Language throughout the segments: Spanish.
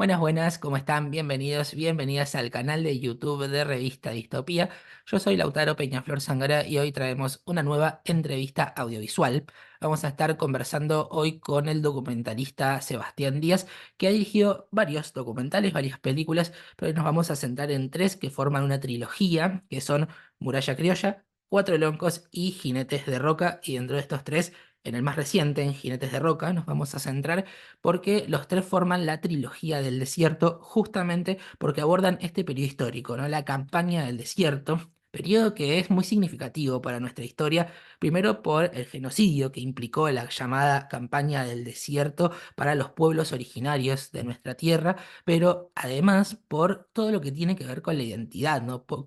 Buenas, buenas, ¿cómo están? Bienvenidos, bienvenidas al canal de YouTube de Revista Distopía. Yo soy Lautaro Peñaflor Sangara y hoy traemos una nueva entrevista audiovisual. Vamos a estar conversando hoy con el documentalista Sebastián Díaz, que ha dirigido varios documentales, varias películas, pero hoy nos vamos a centrar en tres que forman una trilogía, que son Muralla Criolla, Cuatro Loncos y Jinetes de Roca, y dentro de estos tres, en el más reciente, en Jinetes de Roca, nos vamos a centrar porque los tres forman la trilogía del desierto, justamente porque abordan este periodo histórico, ¿no? La campaña del desierto, periodo que es muy significativo para nuestra historia, primero por el genocidio que implicó la llamada campaña del desierto para los pueblos originarios de nuestra tierra, pero además por todo lo que tiene que ver con la identidad, ¿no? Por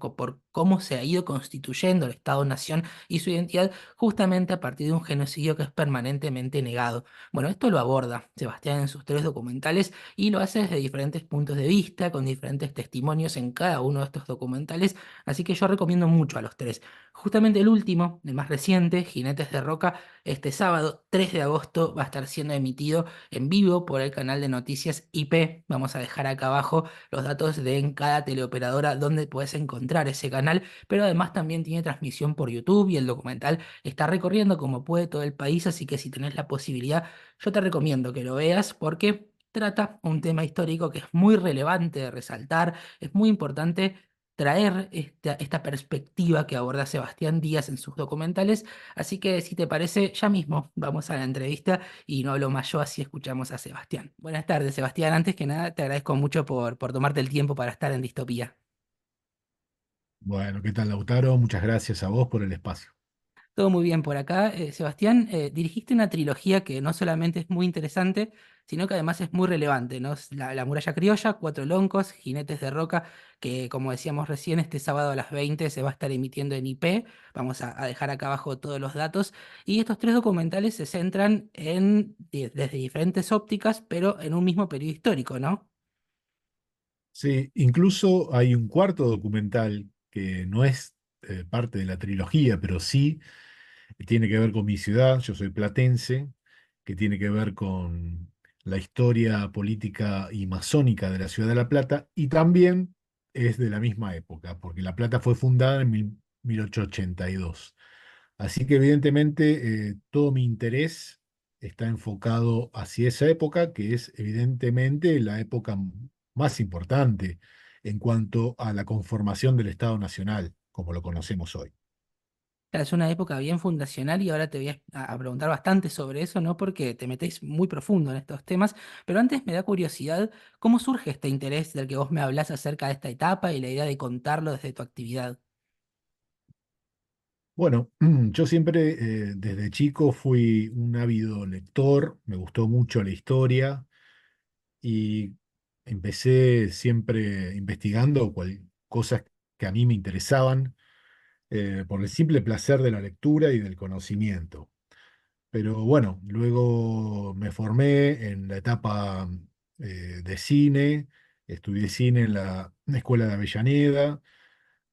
cómo se ha ido constituyendo el Estado-Nación y su identidad justamente a partir de un genocidio que es permanentemente negado. Bueno, esto lo aborda Sebastián en sus tres documentales y lo hace desde diferentes puntos de vista, con diferentes testimonios en cada uno de estos documentales, así que yo recomiendo mucho a los tres. Justamente el último, el más reciente, Jinetes de Roca, este sábado 3 de agosto va a estar siendo emitido en vivo por el canal de noticias IP. Vamos a dejar acá abajo los datos de en cada teleoperadora donde puedes encontrar ese canal, pero además también tiene transmisión por YouTube y el documental está recorriendo como puede todo el país, así que si tenés la posibilidad yo te recomiendo que lo veas porque trata un tema histórico que es muy relevante de resaltar, es muy importante traer esta perspectiva que aborda Sebastián Díaz en sus documentales, así que si te parece, ya mismo vamos a la entrevista y no hablo más yo, así escuchamos a Sebastián. Buenas tardes, Sebastián. Antes que nada, te agradezco mucho por tomarte el tiempo para estar en Distopía. Bueno, ¿qué tal, Lautaro? Muchas gracias a vos por el espacio. Todo muy bien por acá. Sebastián, dirigiste una trilogía que no solamente es muy interesante, sino que además es muy relevante, ¿no? Es La Muralla Criolla, Cuatro Loncos, Jinetes de Roca, que como decíamos recién, este sábado a las 20 se va a estar emitiendo en IP. Vamos a dejar acá abajo todos los datos. Y estos tres documentales se centran desde diferentes ópticas, pero en un mismo periodo histórico, ¿no? Sí, incluso hay un cuarto documental que no es parte de la trilogía, pero sí tiene que ver con mi ciudad. Yo soy platense, que tiene que ver con la historia política y masónica de la ciudad de La Plata, y también es de la misma época, porque La Plata fue fundada en 1882. Así que evidentemente todo mi interés está enfocado hacia esa época, que es evidentemente la época más importante en cuanto a la conformación del Estado Nacional, como lo conocemos hoy. Es una época bien fundacional y ahora te voy a preguntar bastante sobre eso, ¿no? Porque te metés muy profundo en estos temas, pero antes me da curiosidad, ¿cómo surge este interés del que vos me hablás acerca de esta etapa y la idea de contarlo desde tu actividad? Bueno, yo siempre desde chico fui un ávido lector, me gustó mucho la historia y empecé siempre investigando cosas que a mí me interesaban por el simple placer de la lectura y del conocimiento. Pero bueno, luego me formé en la etapa de cine, estudié cine en la Escuela de Avellaneda,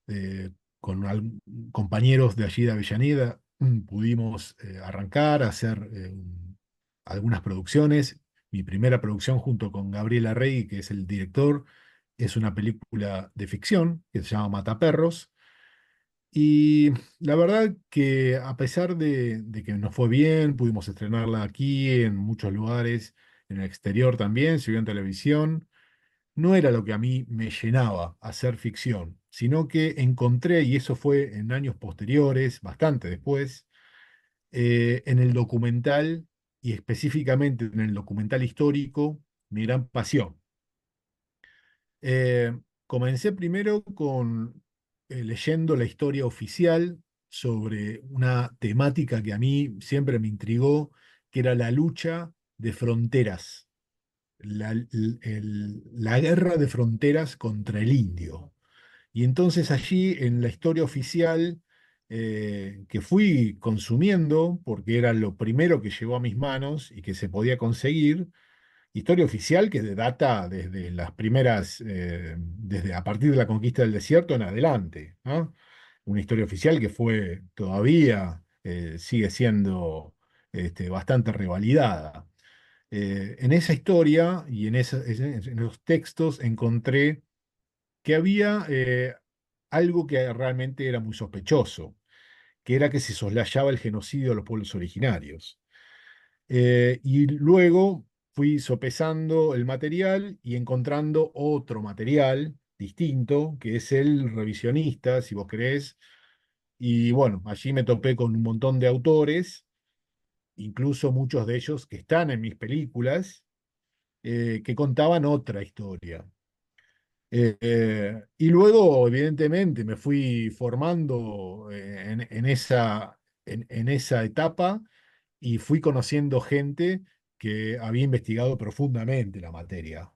eh, con compañeros de allí de Avellaneda, pudimos arrancar a hacer algunas producciones. Mi primera producción junto con Gabriela Rey, que es el director, es una película de ficción que se llama Mataperros. Y la verdad que a pesar de que nos fue bien, pudimos estrenarla aquí en muchos lugares, en el exterior también, se vio en televisión, no era lo que a mí me llenaba hacer ficción, sino que encontré, y eso fue en años posteriores, bastante después, en el documental y específicamente en el documental histórico, mi gran pasión. Eh, Comencé primero con leyendo la historia oficial sobre una temática que a mí siempre me intrigó, que era la lucha de fronteras, la guerra de fronteras contra el indio. Y entonces allí en la historia oficial que fui consumiendo, porque era lo primero que llegó a mis manos y que se podía conseguir, historia oficial que data desde las primeras, desde a partir de la conquista del desierto en adelante, ¿no? Una historia oficial que fue todavía, sigue siendo bastante revalidada. En esa historia y en esos textos encontré que había algo que realmente era muy sospechoso, que era que se soslayaba el genocidio de los pueblos originarios. Y luego fui sopesando el material y encontrando otro material distinto, que es el revisionista, si vos querés. Y bueno, allí me topé con un montón de autores, incluso muchos de ellos que están en mis películas, que contaban otra historia. Y luego, evidentemente, me fui formando en esa etapa y fui conociendo gente que había investigado profundamente la materia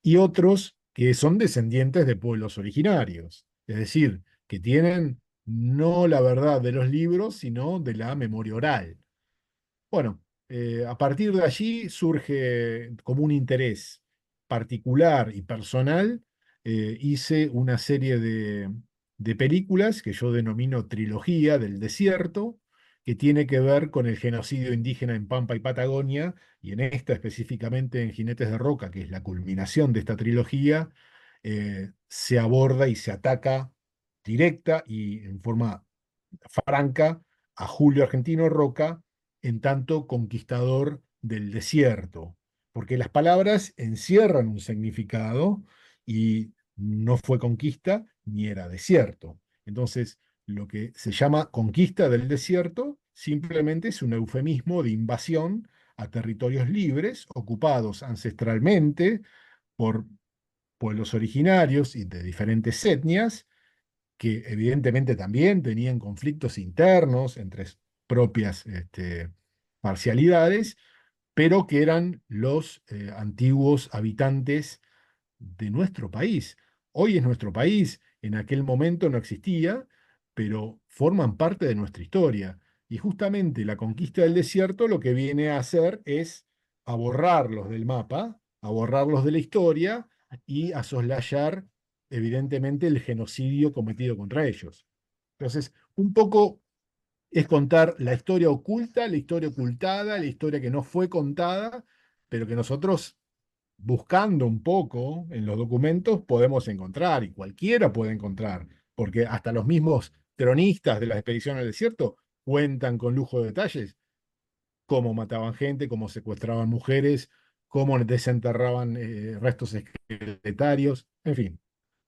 y otros que son descendientes de pueblos originarios, es decir, que tienen no la verdad de los libros, sino de la memoria oral. Bueno, a partir de allí surge como un interés particular y personal. Hice una serie de películas que yo denomino trilogía del desierto, que tiene que ver con el genocidio indígena en Pampa y Patagonia, y en esta específicamente en Jinetes de Roca, que es la culminación de esta trilogía, se aborda y se ataca directa y en forma franca a Julio Argentino Roca en tanto conquistador del desierto, porque las palabras encierran un significado y no fue conquista ni era desierto. Entonces, lo que se llama conquista del desierto simplemente es un eufemismo de invasión a territorios libres, ocupados ancestralmente por pueblos originarios y de diferentes etnias, que evidentemente también tenían conflictos internos entre propias parcialidades, pero que eran los antiguos habitantes de nuestro país. Hoy es nuestro país, en aquel momento no existía, pero forman parte de nuestra historia. Y justamente la conquista del desierto lo que viene a hacer es a borrarlos del mapa, a borrarlos de la historia y a soslayar, evidentemente, el genocidio cometido contra ellos. Entonces, un poco es contar la historia oculta, la historia ocultada, la historia que no fue contada, pero que nosotros buscando un poco en los documentos podemos encontrar, y cualquiera puede encontrar, porque hasta los mismos cronistas de la expedición al desierto cuentan con lujo de detalles cómo mataban gente, cómo secuestraban mujeres, cómo desenterraban restos esqueletarios, en fin,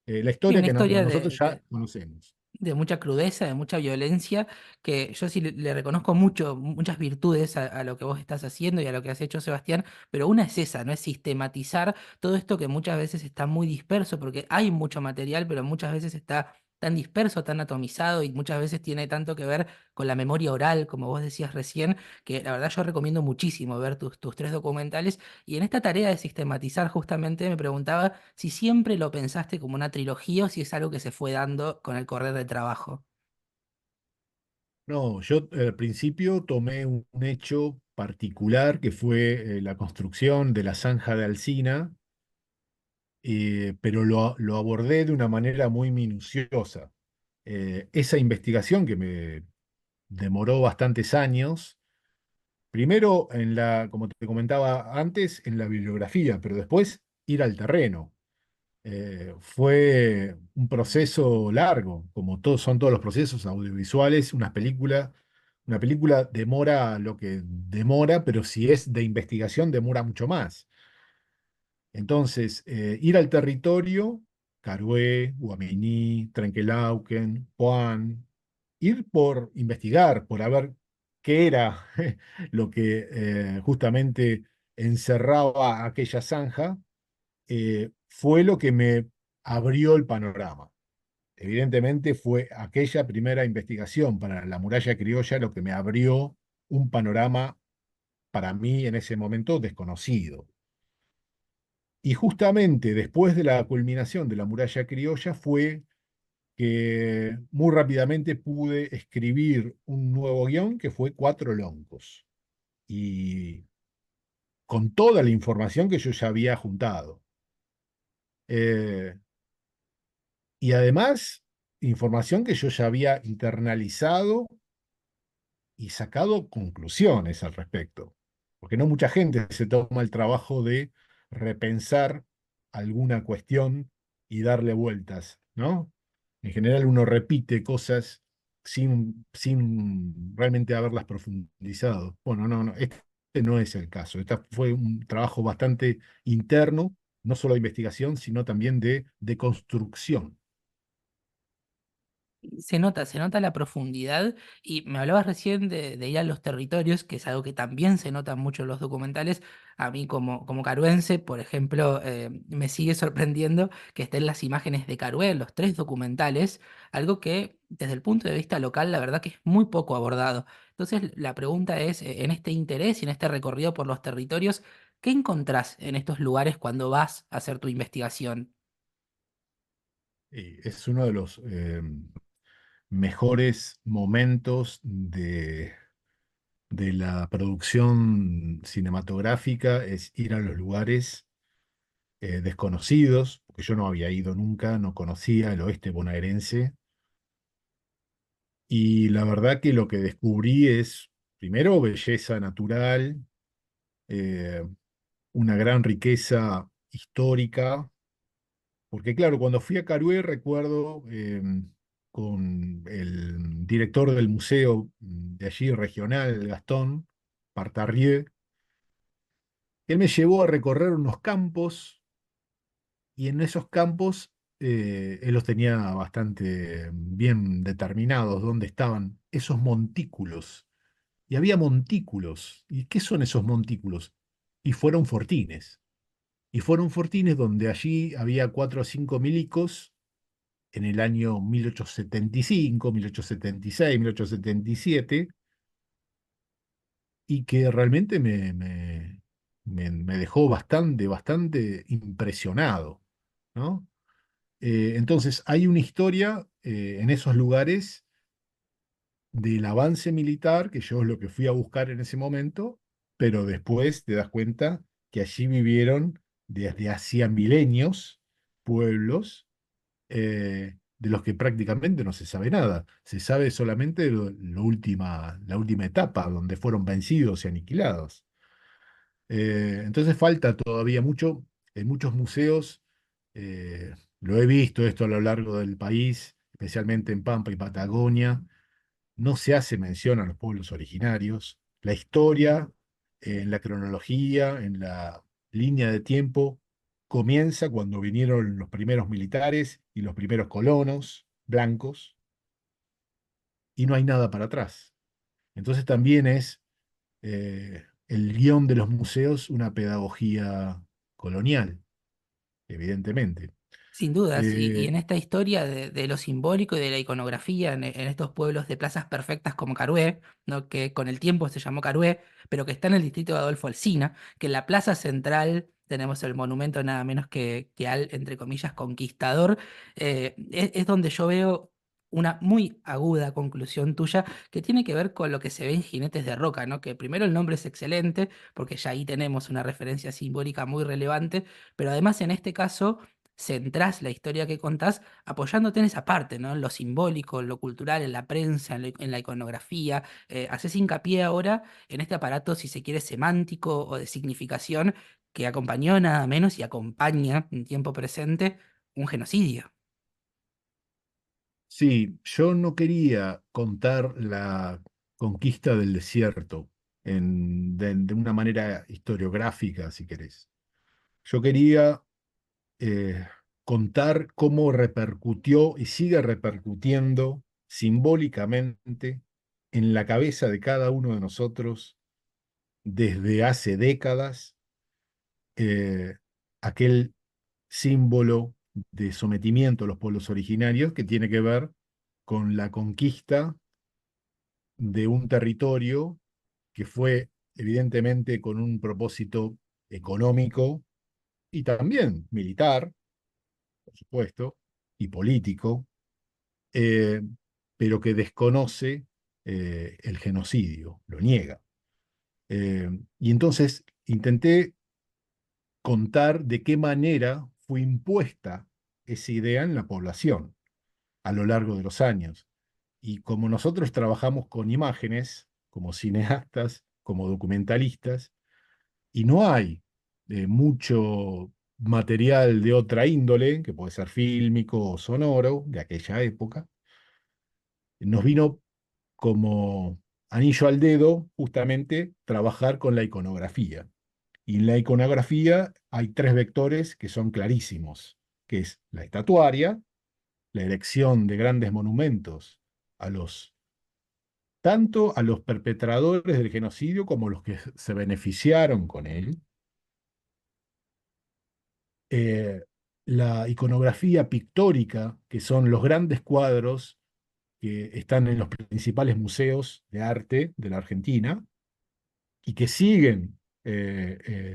la Sí, historia una que historia nosotros ya conocemos. de mucha crudeza, de mucha violencia, que yo sí le reconozco mucho, muchas virtudes a lo que vos estás haciendo y a lo que has hecho, Sebastián, pero una es esa, ¿no? Es sistematizar todo esto que muchas veces está muy disperso, porque hay mucho material, pero muchas veces está tan disperso, tan atomizado y muchas veces tiene tanto que ver con la memoria oral, como vos decías recién, que la verdad yo recomiendo muchísimo ver tus tres documentales. Y en esta tarea de sistematizar justamente me preguntaba si siempre lo pensaste como una trilogía o si es algo que se fue dando con el correr del trabajo. No, yo al principio tomé un hecho particular que fue la construcción de la zanja de Alsina, pero lo abordé de una manera muy minuciosa. Esa investigación que me demoró bastantes años, primero como te comentaba antes, en la bibliografía, pero después ir al terreno. Fue un proceso largo, como todos son todos los procesos audiovisuales, una película demora lo que demora, pero si es de investigación demora mucho más. Entonces, ir al territorio, Carué, Guaminí, Trenquelauquen, Puan, ir por investigar, por ver qué era lo que justamente encerraba aquella zanja, fue lo que me abrió el panorama. Evidentemente fue aquella primera investigación para la muralla criolla lo que me abrió un panorama para mí en ese momento desconocido. Y justamente después de la culminación de la muralla criolla fue que muy rápidamente pude escribir un nuevo guión que fue Cuatro Loncos, y con toda la información que yo ya había juntado. Eh, y además, información que yo ya había internalizado y sacado conclusiones al respecto. porque no mucha gente se toma el trabajo de repensar alguna cuestión y darle vueltas, ¿no? En general uno repite cosas sin realmente haberlas profundizado. Bueno, no, este no es el caso. Este fue un trabajo bastante interno, no solo de investigación, sino también de construcción. Se nota la profundidad y me hablabas recién de ir a los territorios, que es algo que también se nota mucho en los documentales. A mí como caruense, por ejemplo, me sigue sorprendiendo que estén las imágenes de Carué en los tres documentales, algo que desde el punto de vista local la verdad que es muy poco abordado. Entonces la pregunta es, en este interés y en este recorrido por los territorios, ¿qué encontrás en estos lugares cuando vas a hacer tu investigación? Y es uno de los mejores momentos de la producción cinematográfica, es ir a los lugares desconocidos, porque yo no había ido nunca, no conocía el oeste bonaerense, y la verdad que lo que descubrí es, primero, belleza natural, eh, una gran riqueza histórica, porque claro, cuando fui a Carué recuerdo con el director del museo de allí regional, Gastón Partarrieu, él me llevó a recorrer unos campos y en esos campos él los tenía bastante bien determinados dónde estaban esos montículos. Y había montículos. ¿Y qué son esos montículos? Y fueron fortines. Y fueron fortines donde allí había cuatro o cinco milicos en el año 1875, 1876, 1877, y que realmente me dejó bastante impresionado, ¿no? Entonces, hay una historia en esos lugares del avance militar, que yo es lo que fui a buscar en ese momento, pero después te das cuenta que allí vivieron desde hacía milenios pueblos de los que prácticamente no se sabe nada. Se sabe solamente la última etapa, donde fueron vencidos y aniquilados. Entonces falta todavía mucho. En muchos museos, lo he visto esto a lo largo del país, especialmente en Pampa y Patagonia, no se hace mención a los pueblos originarios. La historia, en la cronología, en la línea de tiempo, comienza cuando vinieron los primeros militares y los primeros colonos blancos, y no hay nada para atrás. Entonces también es el guión de los museos una pedagogía colonial, evidentemente. Sin dudas, y Eh, en esta historia de lo simbólico y de la iconografía en estos pueblos de plazas perfectas como Carué, ¿no? Que con el tiempo se llamó Carué, pero que está en el distrito de Adolfo Alsina, que en la plaza central tenemos el monumento nada menos que al, entre comillas, conquistador, es donde yo veo una muy aguda conclusión tuya que tiene que ver con lo que se ve en Jinetes de Roca, ¿no? Que primero el nombre es excelente, porque ya ahí tenemos una referencia simbólica muy relevante, pero además en este caso centrás la historia que contás apoyándote en esa parte, ¿no? En lo simbólico, en lo cultural, en la prensa, en la iconografía. Haces hincapié ahora en este aparato, si se quiere, semántico o de significación que acompañó nada menos y acompaña en tiempo presente un genocidio. Sí, yo no quería contar la conquista del desierto de una manera historiográfica, si querés. Yo quería eh, contar cómo repercutió y sigue repercutiendo simbólicamente en la cabeza de cada uno de nosotros desde hace décadas eh, aquel símbolo de sometimiento a los pueblos originarios que tiene que ver con la conquista de un territorio que fue evidentemente con un propósito económico y también militar, por supuesto, y político, eh, pero que desconoce el genocidio, lo niega. Y entonces intenté contar de qué manera fue impuesta esa idea en la población a lo largo de los años. Y como nosotros trabajamos con imágenes, como cineastas, como documentalistas, y no hay mucho material de otra índole, que puede ser fílmico o sonoro, de aquella época. Nos vino como anillo al dedo justamente trabajar con la iconografía. Y en la iconografía hay tres vectores que son clarísimos, que es la estatuaria, la erección de grandes monumentos a los, tanto a los perpetradores del genocidio como a los que se beneficiaron con él, eh, la iconografía pictórica, que son los grandes cuadros que están en los principales museos de arte de la Argentina y que siguen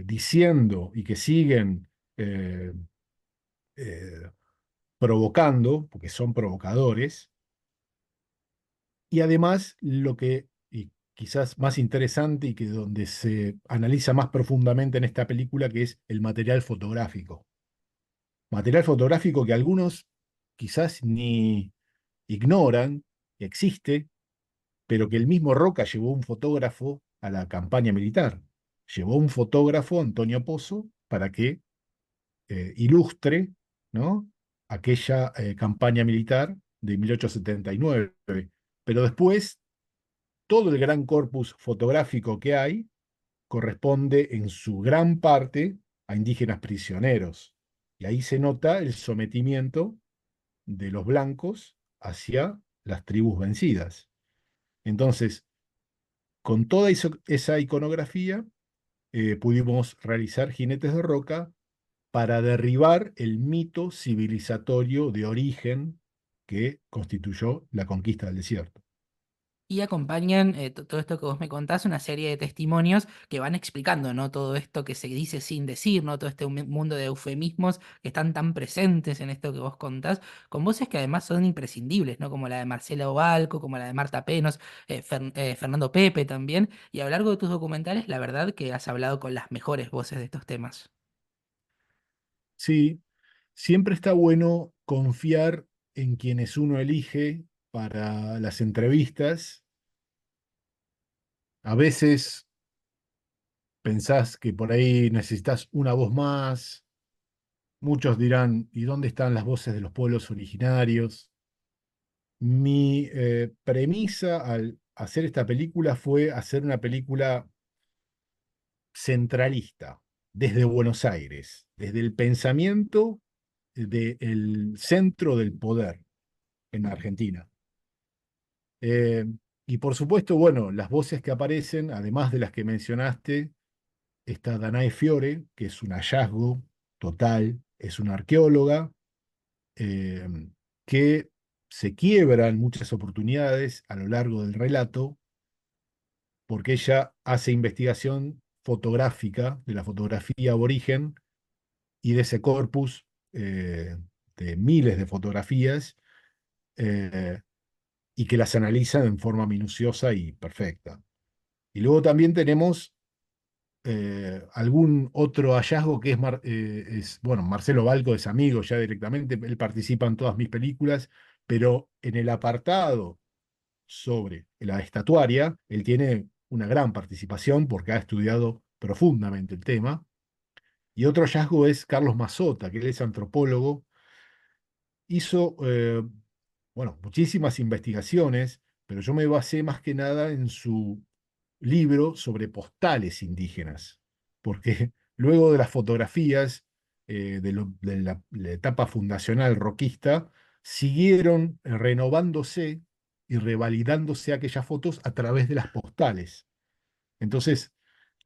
diciendo y que siguen eh, eh, provocando, porque son provocadores, y además lo que, y quizás más interesante y que donde se analiza más profundamente en esta película, que es el material fotográfico. Material fotográfico que algunos quizás ni ignoran que existe, pero que el mismo Roca llevó un fotógrafo a la campaña militar. Llevó un fotógrafo, Antonio Pozo, para que ilustre, ¿no?, aquella campaña militar de 1879. Pero después, todo el gran corpus fotográfico que hay corresponde en su gran parte a indígenas prisioneros. Y ahí se nota el sometimiento de los blancos hacia las tribus vencidas. Entonces, con toda esa iconografía, pudimos realizar Jinetes de Roca para derribar el mito civilizatorio de origen que constituyó la conquista del desierto. Y acompañan todo esto que vos me contás, una serie de testimonios que van explicando, ¿no? Todo esto que se dice sin decir, ¿no? Todo este mundo de eufemismos que están tan presentes en esto que vos contás, con voces que además son imprescindibles, ¿no? Como la de Marcela Obalco, como la de Marta Penos, Fernando Pepe también. Y a lo largo de tus documentales, la verdad que has hablado con las mejores voces de estos temas. Sí, siempre está bueno confiar en quienes uno elige para las entrevistas. A veces pensás que por ahí necesitas una voz más. Muchos dirán, ¿y dónde están las voces de los pueblos originarios? Mi premisa al hacer esta película fue hacer una película centralista, desde Buenos Aires, desde el pensamiento del centro del poder en Argentina. Eh, y por supuesto, bueno, las voces que aparecen, además de las que mencionaste, está Danae Fiore, que es un hallazgo total, es una arqueóloga eh, que se quiebra en muchas oportunidades a lo largo del relato, porque ella hace investigación fotográfica de la fotografía aborigen y de ese corpus de miles de fotografías eh, y que las analiza en forma minuciosa y perfecta. Y luego también tenemos algún otro hallazgo que bueno, Marcelo Balco es amigo ya directamente, él participa en todas mis películas, pero en el apartado sobre la estatuaria, él tiene una gran participación porque ha estudiado profundamente el tema. Y otro hallazgo es Carlos Mazota, que él es antropólogo, hizo, bueno, muchísimas investigaciones, pero yo me basé más que nada en su libro sobre postales indígenas, porque luego de las fotografías de la etapa fundacional roquista, siguieron renovándose y revalidándose aquellas fotos a través de las postales. Entonces,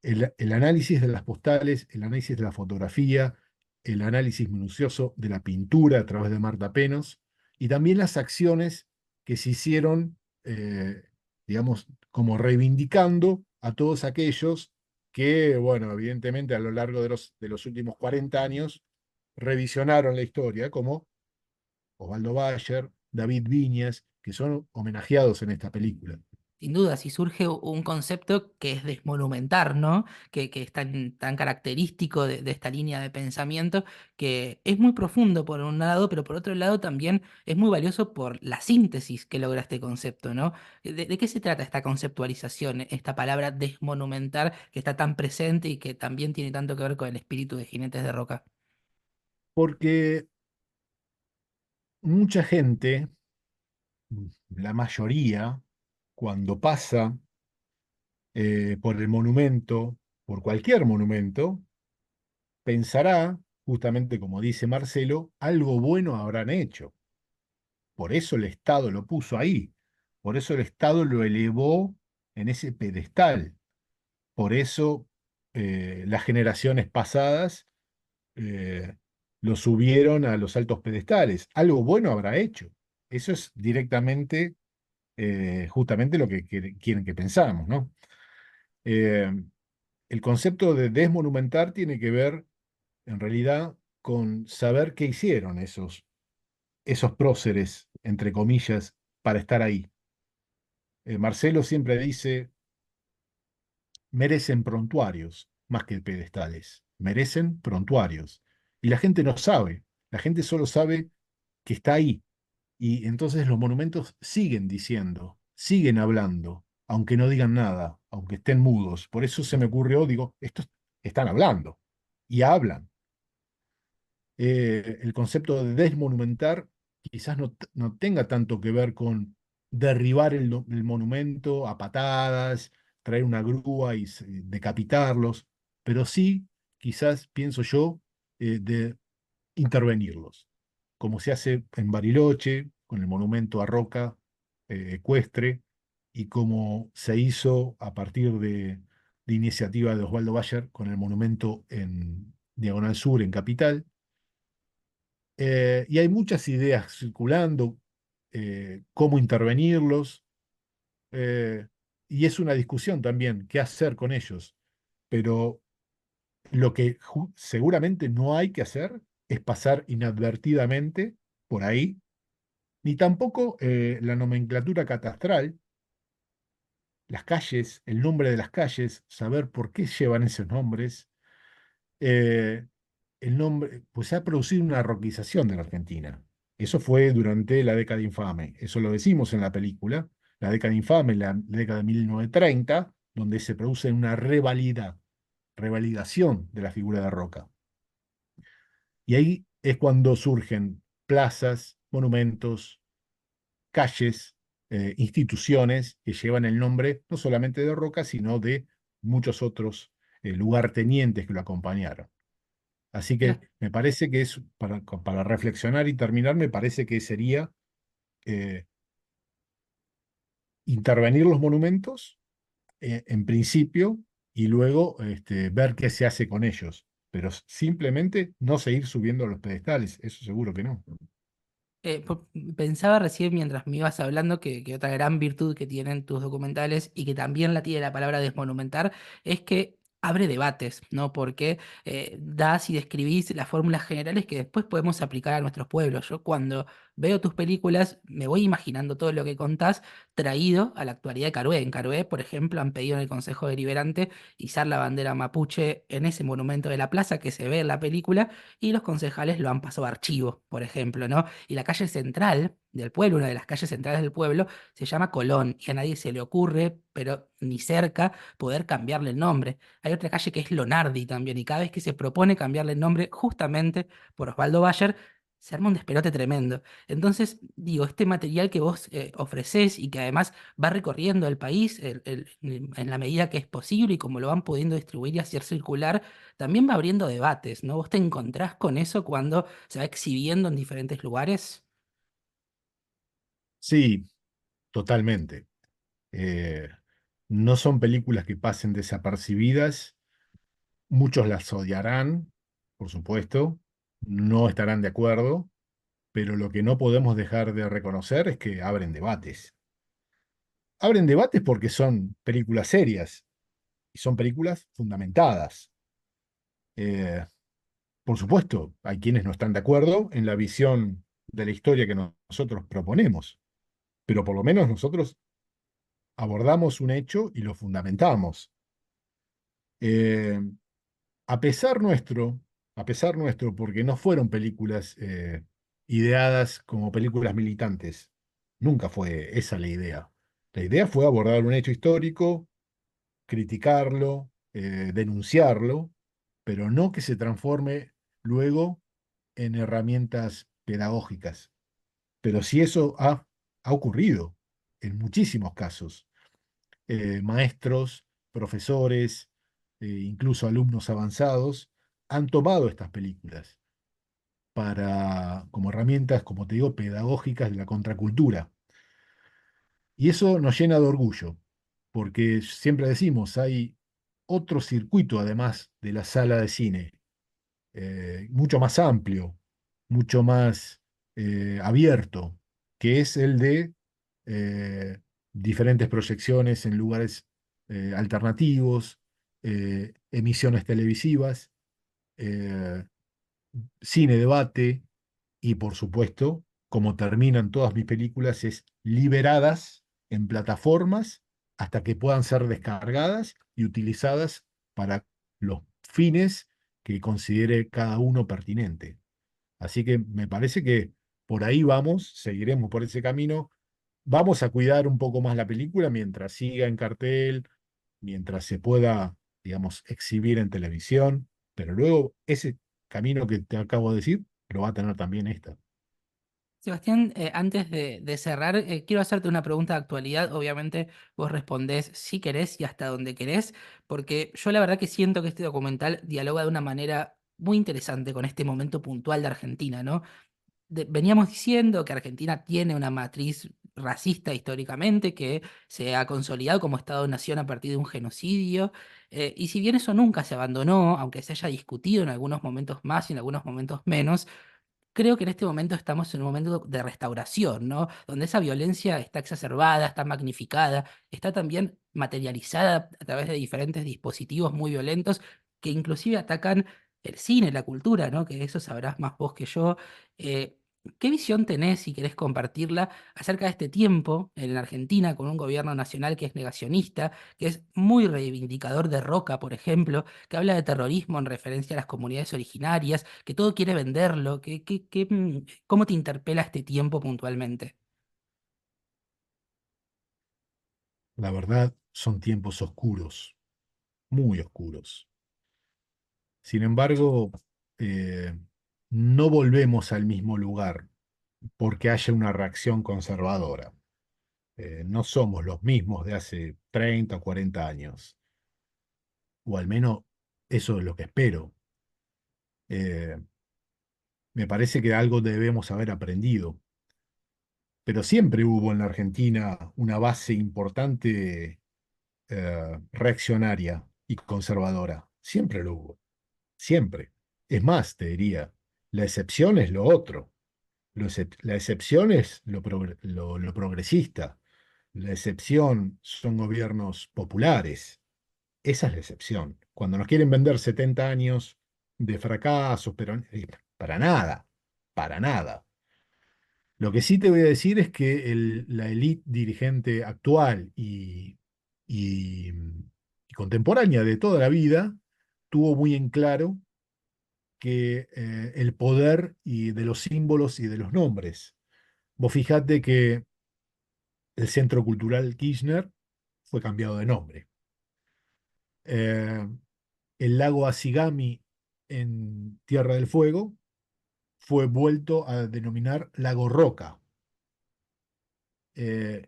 el análisis de las postales, el análisis de la fotografía, el análisis minucioso de la pintura a través de Marta Penos y también las acciones que se hicieron, digamos, como reivindicando a todos aquellos que, bueno, evidentemente a lo largo de los últimos 40 años revisionaron la historia, como Osvaldo Bayer, David Viñas, que son homenajeados en esta película. Sin duda, si surge un concepto que es desmonumentar, ¿no? Que es tan característico de esta línea de pensamiento, que es muy profundo por un lado, pero por otro lado también es muy valioso por la síntesis que logra este concepto, ¿no? ¿De qué se trata esta conceptualización, esta palabra desmonumentar que está tan presente y que también tiene tanto que ver con el espíritu de Jinetes de Roca? Porque mucha gente, la mayoría, cuando pasa por el monumento, por cualquier monumento, pensará, justamente como dice Marcelo, algo bueno habrán hecho. Por eso el Estado lo puso ahí. Por eso el Estado lo elevó en ese pedestal. Por eso las generaciones pasadas eh, lo subieron a los altos pedestales. Algo bueno habrá hecho. Eso es directamente, justamente lo que quieren que pensamos, ¿no? Eh, el concepto de desmonumentar tiene que ver, en realidad, con saber qué hicieron esos próceres, entre comillas, para estar ahí. Marcelo siempre dice, merecen prontuarios más que pedestales, merecen prontuarios. Y la gente no sabe, la gente solo sabe que está ahí. Y entonces los monumentos siguen diciendo, siguen hablando, aunque no digan nada, aunque estén mudos. Por eso se me ocurrió, digo, estos están hablando y hablan. El concepto de desmonumentar quizás no tenga tanto que ver con derribar el monumento a patadas, traer una grúa y decapitarlos, pero sí, quizás, pienso yo, de intervenirlos, como se hace en Bariloche, con el monumento a Roca ecuestre, y como se hizo a partir de iniciativa de Osvaldo Bayer con el monumento en Diagonal Sur, en Capital. Y hay muchas ideas circulando, cómo intervenirlos, eh, y es una discusión también, qué hacer con ellos. Pero lo que seguramente no hay que hacer es pasar inadvertidamente por ahí, ni tampoco la nomenclatura catastral, las calles, el nombre de las calles, saber por qué llevan esos nombres. eh, el nombre, pues se ha producido una roquización de la Argentina. Eso fue durante la década infame. Eso lo decimos en la película. La década infame, la década de 1930, donde se produce una revalidación de la figura de Roca. Y ahí es cuando surgen plazas, monumentos, calles, instituciones que llevan el nombre no solamente de Roca, sino de muchos otros lugartenientes que lo acompañaron. Así que me parece que es, para reflexionar y terminar, me parece que sería eh, intervenir los monumentos en principio y luego ver qué se hace con ellos. Pero simplemente no seguir subiendo a los pedestales, eso seguro que no. Pensaba recién mientras me ibas hablando que otra gran virtud que tienen tus documentales y que también la tiene la palabra desmonumentar es que abre debates, ¿no? Porque das y describís las fórmulas generales que después podemos aplicar a nuestros pueblos. Yo cuando veo tus películas me voy imaginando todo lo que contás traído a la actualidad de Carué. En Carué, por ejemplo, han pedido en el Consejo Deliberante izar la bandera mapuche en ese monumento de la plaza que se ve en la película y los concejales lo han pasado a archivo, por ejemplo, ¿no? Y la calle central del pueblo, una de las calles centrales del pueblo, se llama Colón y a nadie se le ocurre, pero ni cerca, poder cambiarle el nombre. Hay otra calle que es Lonardi también y cada vez que se propone cambiarle el nombre justamente por Osvaldo Bayer, se arma un despelote tremendo. Entonces, digo, este material que vos ofrecés y que además va recorriendo el país en la medida que es posible y como lo van pudiendo distribuir y hacer circular, también va abriendo debates, ¿no? ¿Vos te encontrás con eso cuando se va exhibiendo en diferentes lugares? Sí, totalmente. Eh, no son películas que pasen desapercibidas. Muchos las odiarán, por supuesto, no estarán de acuerdo, pero lo que no podemos dejar de reconocer es que abren debates. Abren debates porque son películas serias y son películas fundamentadas. Eh, por supuesto, hay quienes no están de acuerdo en la visión de la historia que nosotros proponemos, pero por lo menos nosotros abordamos un hecho y lo fundamentamos. Eh, a pesar nuestro, a pesar nuestro, porque no fueron películas ideadas como películas militantes. Nunca fue esa la idea. La idea fue abordar un hecho histórico, criticarlo, denunciarlo, pero no que se transforme luego en herramientas pedagógicas. Pero sí eso ha ocurrido en muchísimos casos. Maestros, profesores, incluso alumnos avanzados, han tomado estas películas como herramientas, como te digo, pedagógicas de la contracultura. Y eso nos llena de orgullo, porque siempre decimos, hay otro circuito además de la sala de cine, mucho más amplio, mucho más abierto, que es el de eh, diferentes proyecciones en lugares alternativos, emisiones televisivas, eh, cine debate y por supuesto, como terminan todas mis películas, es liberadas en plataformas hasta que puedan ser descargadas y utilizadas para los fines que considere cada uno pertinente. Así que me parece que por ahí vamos, seguiremos por ese camino. Vamos a cuidar un poco más la película mientras siga en cartel, mientras se pueda, digamos, exhibir en televisión, pero luego ese camino que te acabo de decir lo va a tener también esta. Sebastián, antes de cerrar, quiero hacerte una pregunta de actualidad. Obviamente vos respondés si querés y hasta donde querés, porque yo la verdad que siento que este documental dialoga de una manera muy interesante con este momento puntual de Argentina, ¿no? Veníamos diciendo que Argentina tiene una matriz racista históricamente que se ha consolidado como Estado-nación a partir de un genocidio, y si bien eso nunca se abandonó, aunque se haya discutido en algunos momentos más y en algunos momentos menos, creo que en este momento estamos en un momento de restauración, ¿no? Donde esa violencia está exacerbada, está magnificada, está también materializada a través de diferentes dispositivos muy violentos que inclusive atacan el cine, la cultura, ¿no? Que eso sabrás más vos que yo. Eh, ¿Qué visión tenés, si querés compartirla, acerca de este tiempo en la Argentina con un gobierno nacional que es negacionista, que es muy reivindicador de Roca, por ejemplo, que habla de terrorismo en referencia a las comunidades originarias, que todo quiere venderlo? ¿Cómo te interpela este tiempo puntualmente? La verdad, son tiempos oscuros, muy oscuros. Sin embargo, eh, no volvemos al mismo lugar porque haya una reacción conservadora. No somos los mismos de hace 30 o 40 años, o al menos eso es lo que espero. Eh, Me parece que algo debemos haber aprendido, pero siempre hubo en la Argentina una base importante reaccionaria y conservadora. Siempre lo hubo, siempre. Es más, te diría, la excepción es lo otro. La excepción es lo progresista. La excepción son gobiernos populares. Esa es la excepción. Cuando nos quieren vender 70 años de fracasos, pero para nada, para nada. Lo que sí te voy a decir es que la élite dirigente actual y- y contemporánea de toda la vida tuvo muy en claro que el poder y de los símbolos y de los nombres. Vos fijate que el Centro Cultural Kirchner fue cambiado de nombre. Eh, el lago Asigami en Tierra del Fuego fue vuelto a denominar Lago Roca. Eh,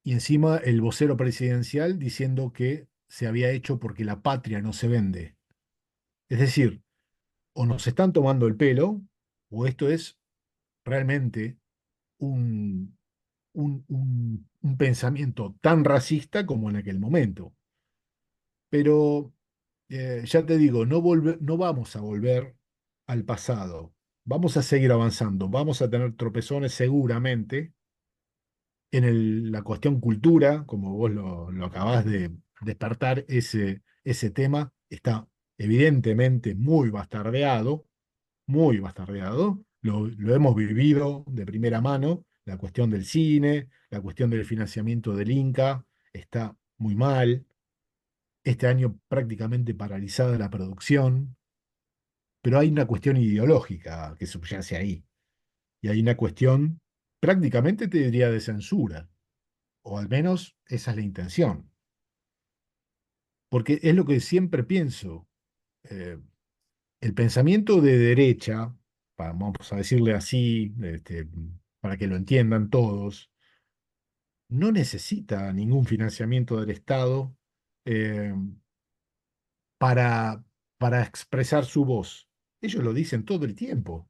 y encima el vocero presidencial diciendo que se había hecho porque la patria no se vende. Es decir, o nos están tomando el pelo, o esto es realmente un, un pensamiento tan racista como en aquel momento. Pero ya te digo, no vamos a volver al pasado. Vamos a seguir avanzando, vamos a tener tropezones seguramente en la cuestión cultura, como vos lo acabás de despertar, ese tema está evidentemente muy bastardeado, lo hemos vivido de primera mano La cuestión del cine, la cuestión del financiamiento del Inca está muy mal. Este año prácticamente paralizada la producción, pero hay una cuestión ideológica que subyace ahí. Y hay una cuestión prácticamente, te diría, de censura, o al menos esa es la intención. Porque es lo que siempre pienso. eh, el pensamiento de derecha, vamos a decirle así, para que lo entiendan todos, no necesita ningún financiamiento del Estado eh, para, para expresar su voz. Ellos lo dicen todo el tiempo.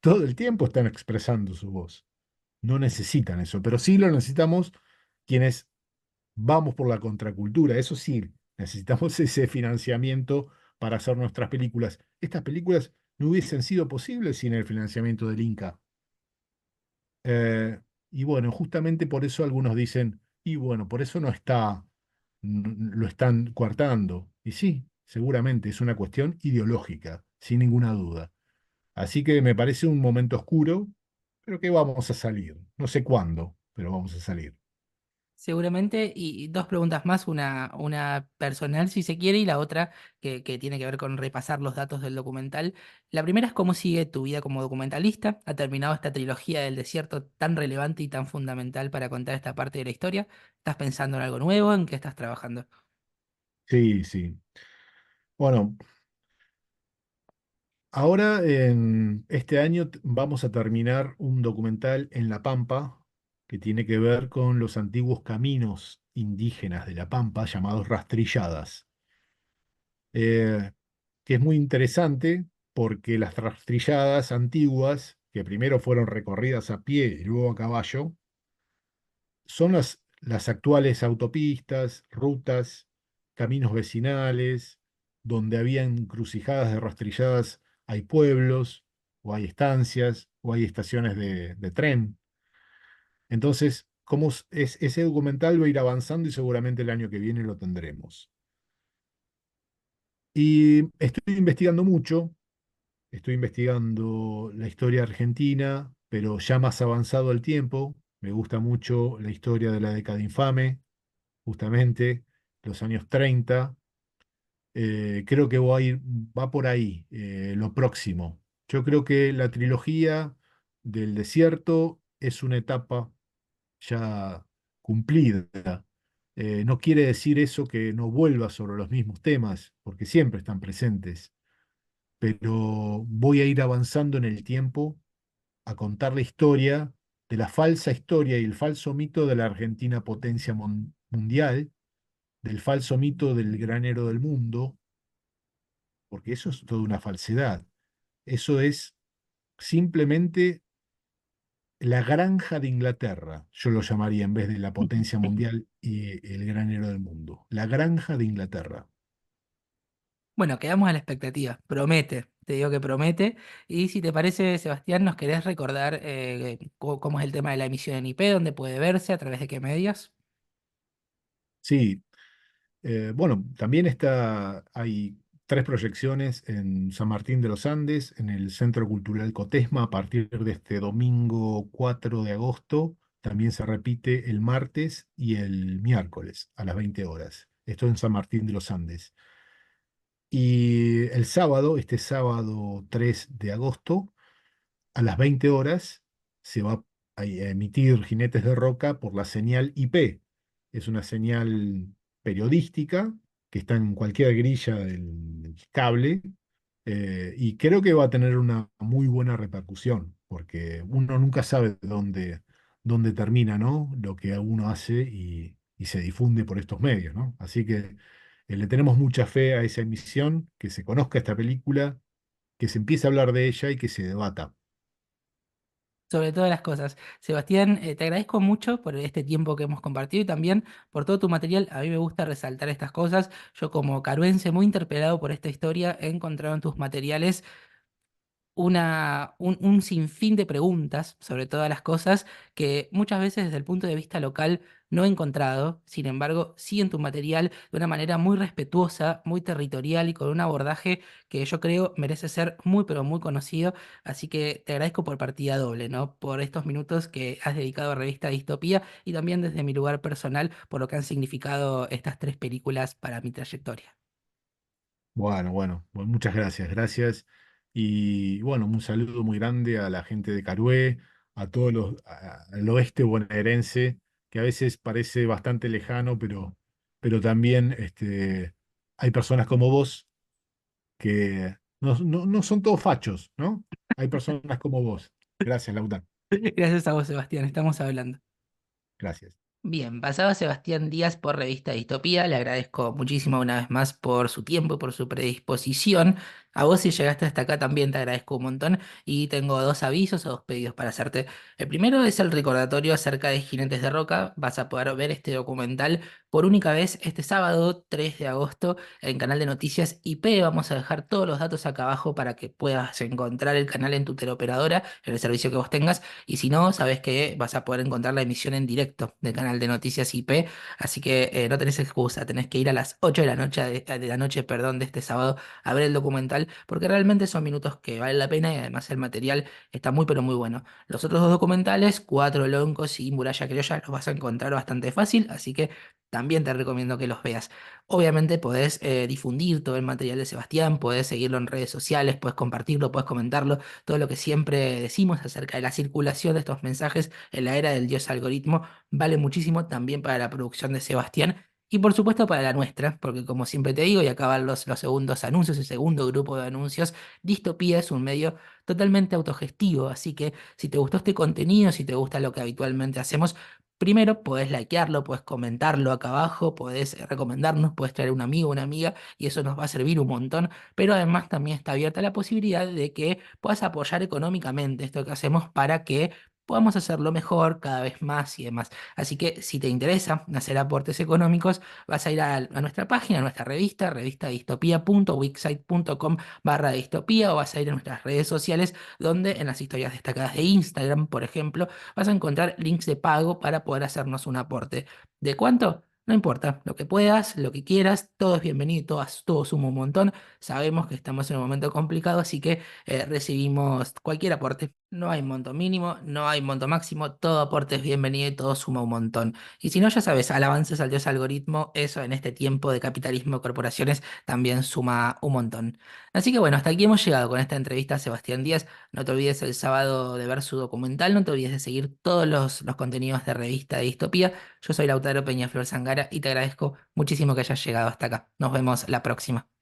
Todo el tiempo están expresando su voz. No necesitan eso, pero sí lo necesitamos quienes vamos por la contracultura. Eso sí, necesitamos ese financiamiento para hacer nuestras películas. Estas películas no hubiesen sido posibles sin el financiamiento del Inca. Eh, y bueno, justamente por eso algunos dicen, y bueno, por eso no está, lo están coartando. Y sí, seguramente es una cuestión ideológica, sin ninguna duda. Así que me parece un momento oscuro, pero que vamos a salir. No sé cuándo, pero vamos a salir. Seguramente, y dos preguntas más, una personal si se quiere y la otra que tiene que ver con repasar los datos del documental. La primera es cómo sigue tu vida como documentalista. Ha terminado esta trilogía del desierto tan relevante y tan fundamental para contar esta parte de la historia. ¿Estás pensando en algo nuevo? ¿En qué estás trabajando? Sí, sí. Bueno, ahora en este año vamos a terminar un documental en La Pampa que tiene que ver con los antiguos caminos indígenas de La Pampa llamados rastrilladas, eh, que es muy interesante porque las rastrilladas antiguas, que primero fueron recorridas a pie y luego a caballo, son las actuales autopistas, rutas, caminos vecinales, donde había encrucijadas de rastrilladas, hay pueblos, o hay estancias, o hay estaciones de tren. Entonces, ese documental va a ir avanzando y seguramente el año que viene lo tendremos. Y estoy investigando mucho, estoy investigando la historia argentina, pero ya más avanzado el tiempo. Me gusta mucho la historia de la década infame, justamente, los años 30. Creo que va por ahí, lo próximo. Yo creo que la trilogía del desierto es una etapa ya cumplida. No quiere decir eso que no vuelva sobre los mismos temas, porque siempre están presentes, pero voy a ir avanzando en el tiempo a contar la historia de la falsa historia y el falso mito de la Argentina potencia mundial, del falso mito del granero del mundo, porque eso es toda una falsedad. Eso es simplemente la granja de Inglaterra, yo lo llamaría en vez de la potencia mundial y el granero del mundo. La granja de Inglaterra. Bueno, quedamos a la expectativa. Promete, te digo que promete. Y si te parece, Sebastián, ¿nos querés recordar cómo es el tema de la emisión en IP? ¿Dónde puede verse? ¿A través de qué medios? Sí, bueno, también hay tres proyecciones en San Martín de los Andes, en el Centro Cultural Cotesma, a partir de este domingo 4 de agosto. También se repite el martes y el miércoles a las 20 horas. Esto en San Martín de los Andes. Y el sábado, este sábado 3 de agosto, a las 20 horas, se va a emitir Jinetes de Roca por la señal IP. Es una señal periodística que está en cualquier grilla del cable, y creo que va a tener una muy buena repercusión, porque uno nunca sabe dónde termina, ¿no? Lo que uno hace y se difunde por estos medios, ¿no? Así que le tenemos mucha fe a esa emisión, que se conozca esta película, que se empiece a hablar de ella y que se debata. Sobre todas las cosas. Sebastián, te agradezco mucho por este tiempo que hemos compartido y también por todo tu material. A mí me gusta resaltar estas cosas. Yo como caruense muy interpelado por esta historia he encontrado en tus materiales un sinfín de preguntas sobre todas las cosas que muchas veces desde el punto de vista local no he encontrado. Sin embargo, sí en tu material de una manera muy respetuosa, muy territorial y con un abordaje que yo creo merece ser muy pero muy conocido. Así que te agradezco por partida doble, ¿no? Por estos minutos que has dedicado a Revista Distopía y también desde mi lugar personal por lo que han significado estas tres películas para mi trayectoria. Bueno, muchas gracias, gracias. Y bueno, un saludo muy grande a la gente de Carué, a al oeste bonaerense, que a veces parece bastante lejano, pero también hay personas como vos que no son todos fachos, ¿no? Hay personas como vos. Gracias, Lautaro. Gracias a vos, Sebastián, estamos hablando. Gracias. Bien, pasaba Sebastián Díaz por Revista Distopía. Le agradezco muchísimo una vez más por su tiempo, por su predisposición. A vos si llegaste hasta acá también te agradezco un montón y tengo dos avisos o dos pedidos para hacerte. El primero es el recordatorio acerca de Jinetes de Roca. Vas a poder ver este documental por única vez este sábado 3 de agosto en Canal de Noticias IP. Vamos a dejar todos los datos acá abajo para que puedas encontrar el canal en tu teleoperadora, en el servicio que vos tengas. Y si no, sabes que vas a poder encontrar la emisión en directo del canal de Noticias IP, así que no tenés excusa, tenés que ir a las 8 de la noche, de la noche, perdón, de este sábado a ver el documental, porque realmente son minutos que valen la pena y además el material está muy pero muy bueno. Los otros dos documentales, Cuatro Loncos y Muralla Criolla, los vas a encontrar bastante fácil, así que también te recomiendo que los veas. Obviamente podés difundir todo el material de Sebastián, podés seguirlo en redes sociales, podés compartirlo, podés comentarlo, todo lo que siempre decimos acerca de la circulación de estos mensajes en la era del dios algoritmo vale muchísimo también para la producción de Sebastián y por supuesto para la nuestra, porque como siempre te digo, y acaban los segundos anuncios, el segundo grupo de anuncios, Distopía es un medio totalmente autogestivo, así que si te gustó este contenido, si te gusta lo que habitualmente hacemos, primero podés likearlo, podés comentarlo acá abajo, podés recomendarnos, podés traer un amigo, una amiga, y eso nos va a servir un montón, pero además también está abierta la posibilidad de que puedas apoyar económicamente esto que hacemos para que podamos hacerlo mejor cada vez más y demás. Así que si te interesa hacer aportes económicos, vas a ir a nuestra página, a nuestra revista, revistadistopia.wixsite.com/distopía o vas a ir a nuestras redes sociales donde en las historias destacadas de Instagram, por ejemplo, vas a encontrar links de pago para poder hacernos un aporte. ¿De cuánto? No importa, lo que puedas, lo que quieras, todo es bienvenido, todo suma un montón. Sabemos que estamos en un momento complicado, así que recibimos cualquier aporte. No hay monto mínimo, no hay monto máximo, todo aporte es bienvenido y todo suma un montón. Y si no, ya sabes, alabanzas al dios algoritmo, eso en este tiempo de capitalismo de corporaciones también suma un montón. Así que bueno, hasta aquí hemos llegado con esta entrevista a Sebastián Díaz. No te olvides el sábado de ver su documental, no te olvides de seguir todos los contenidos de Revista de Distopía. Yo soy Lautaro Peñaflor Zangara y te agradezco muchísimo que hayas llegado hasta acá. Nos vemos la próxima.